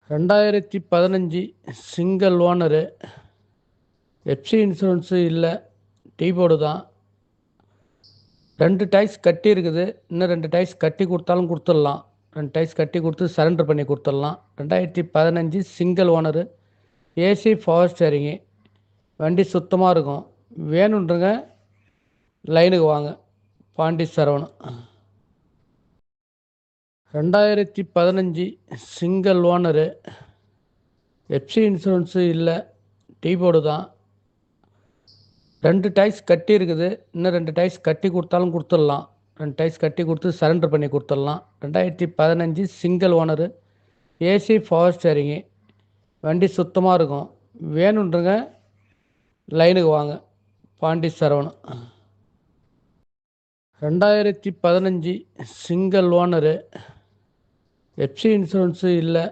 2015 single owner. FC insurance இல்லை, T board தான். 2 dies கட்டி இருக்குது. இன்னும் 2 டைஸ் கட்டி கொடுத்தாலும் கொடுத்துடலாம். 2 டைஸ் கட்டி கொடுத்து சரண்டர் பண்ணி கொடுத்துடலாம். 2015 single owner, AC power steering. வண்டி சுத்தமாக இருக்கும். வேணுன்றங்க லைனுக்கு வாங்க. Pandi Saravanan. 2015 single owner. FC insurance இல்லை, டீ போர்டு தான். 2 டைஸ் கட்டி இருக்குது. இன்னும் 2 டைஸ் கட்டி கொடுத்தாலும் கொடுத்துடலாம். 2 டைஸ் கட்டி கொடுத்து சரண்டர் பண்ணி கொடுத்துடலாம். 2015 single owner, AC power steering. வண்டி சுத்தமாக இருக்கும். வேணுன்றங்க லைனுக்கு வாங்க. Pandi Saravanan. 2015 single owner. FC insurance இல்லை,